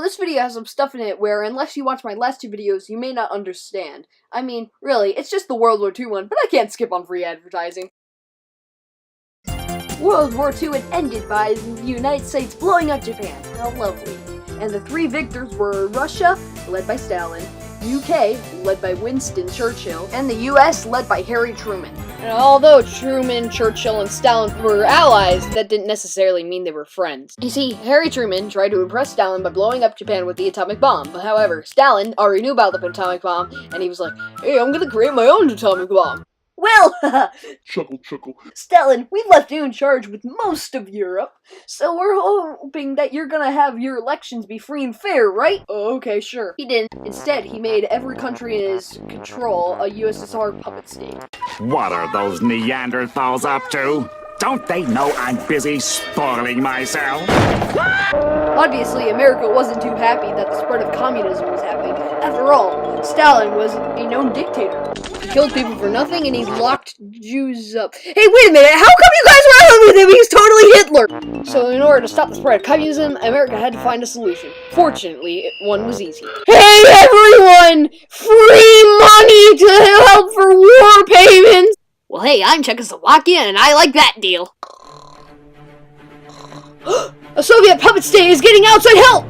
this video has some stuff in it where, unless you watch my last 2 videos, you may not understand. I mean, really, it's just the World War II one, but I can't skip on free advertising. World War II had ended by the United States blowing up Japan. How lovely. And the 3 victors were Russia, led by Stalin, UK, led by Winston Churchill, and the US, led by Harry Truman. And although Truman, Churchill, and Stalin were allies, that didn't necessarily mean they were friends. You see, Harry Truman tried to impress Stalin by blowing up Japan with the atomic bomb, but however, Stalin already knew about the atomic bomb, and he was like, hey, I'm gonna create my own atomic bomb. Well, Chuckle, chuckle. Stalin, we left you in charge with most of Europe, so we're hoping that you're gonna have your elections be free and fair, right? Okay, sure. He didn't. Instead, he made every country in his control a USSR puppet state. What are those Neanderthals up to? Don't they know I'm busy spoiling myself? Obviously, America wasn't too happy that the spread of communism was happening. After all, Stalin was a known dictator. He killed people for nothing, and he locked Jews up. Hey, wait a minute! How come you guys were out with him? He's totally Hitler! So in order to stop the spread of communism, America had to find a solution. Fortunately, one was easy. Hey, everyone! Free money to help for war payments! Well, hey, I'm Czechoslovakia, and I like that deal. A Soviet puppet state is getting outside help!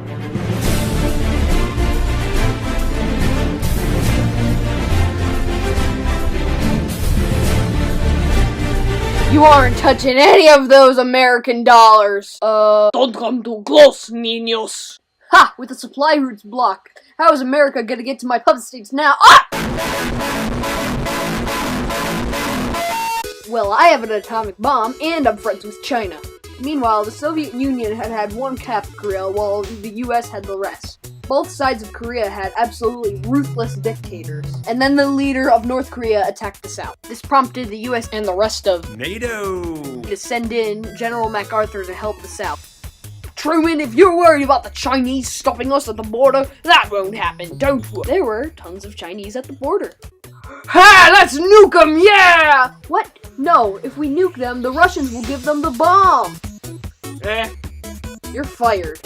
You aren't touching any of those American dollars. Don't come too close, niños. Ha! With the supply routes blocked. How is America gonna get to my puppet states now? Ah! Well, I have an atomic bomb, and I'm friends with China. Meanwhile, the Soviet Union had one cap of Korea, while the US had the rest. Both sides of Korea had absolutely ruthless dictators. And then the leader of North Korea attacked the South. This prompted the US and the rest of NATO to send in General MacArthur to help the South. Truman, if you're worried about the Chinese stopping us at the border, that won't happen, don't worry. There were tons of Chinese at the border. Ha! Let's nuke them, yeah! What? No, if we nuke them, the Russians will give them the bomb! You're fired.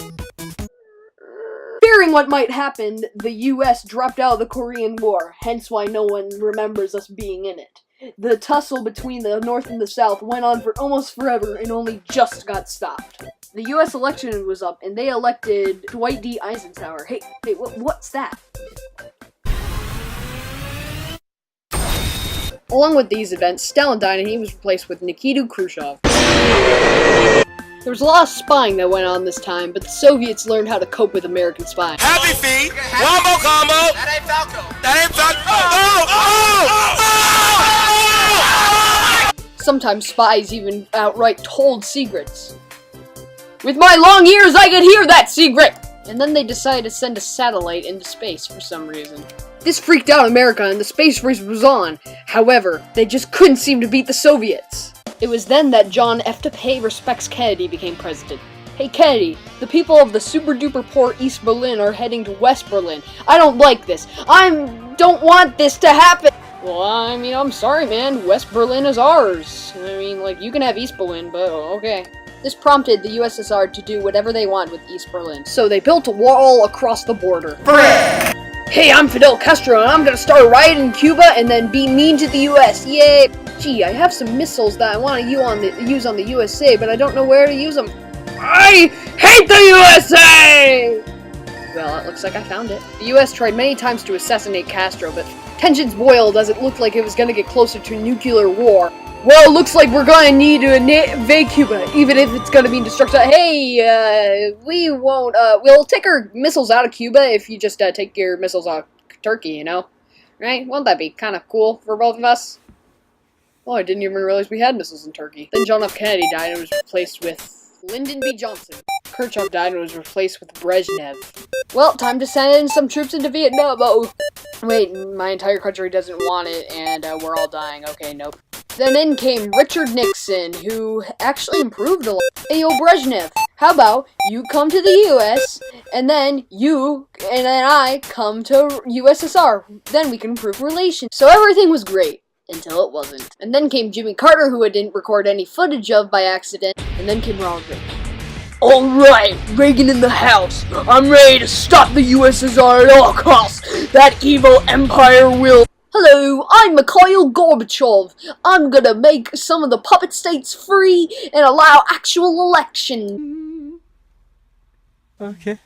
Fearing what might happen, the US dropped out of the Korean War, hence why no one remembers us being in it. The tussle between the North and the South went on for almost forever and only just got stopped. The US election was up, and they elected Dwight D. Eisenhower. Hey, what's that? Along with these events, Stalin died and he was replaced with Nikita Khrushchev. There was a lot of spying that went on this time, but the Soviets learned how to cope with American spying. Happy feet! Wombo combo! That ain't Falco! That ain't Falco! Sometimes spies even outright told secrets. With my long ears, I could hear that secret! And then they decided to send a satellite into space for some reason. This freaked out America and the space race was on. However, they just couldn't seem to beat the Soviets. It was then that John F. to Pay Respects Kennedy became president. Hey Kennedy, the people of the super duper poor East Berlin are heading to West Berlin. I don't like this. Don't want this to happen. Well, I mean, I'm sorry, man. West Berlin is ours. I mean, like, you can have East Berlin, but okay. This prompted the USSR to do whatever they want with East Berlin. So they built a wall across the border. Hey, I'm Fidel Castro, and I'm gonna start a riot in Cuba and then be mean to the US. Yay! Gee, I have some missiles that I want to use on the USA, but I don't know where to use them. I hate the USA! Well, it looks like I found it. The US tried many times to assassinate Castro, but tensions boiled as it looked like it was gonna get closer to nuclear war. Well, looks like we're gonna need to invade Cuba, even if it's gonna be destruction. Hey, we won't, we'll take our missiles out of Cuba if you just, take your missiles out of Turkey, you know? Right? Won't that be kind of cool for both of us? Oh, I didn't even realize we had missiles in Turkey. Then John F. Kennedy died and was replaced with Lyndon B. Johnson. Khrushchev died and was replaced with Brezhnev. Well, time to send in some troops into Vietnam. Oh, wait, my entire country doesn't want it, and we're all dying. Okay, nope. Then in came Richard Nixon, who actually improved a lot. Hey, yo, Brezhnev, how about you come to the US, and then I come to USSR. Then we can improve relations. So everything was great. Until it wasn't. And then came Jimmy Carter, who I didn't record any footage of by accident. And then came Ronald Reagan. Alright, Reagan in the house. I'm ready to stop the USSR at all costs. That evil empire will... Hello, I'm Mikhail Gorbachev. I'm gonna make some of the puppet states free and allow actual election. Okay.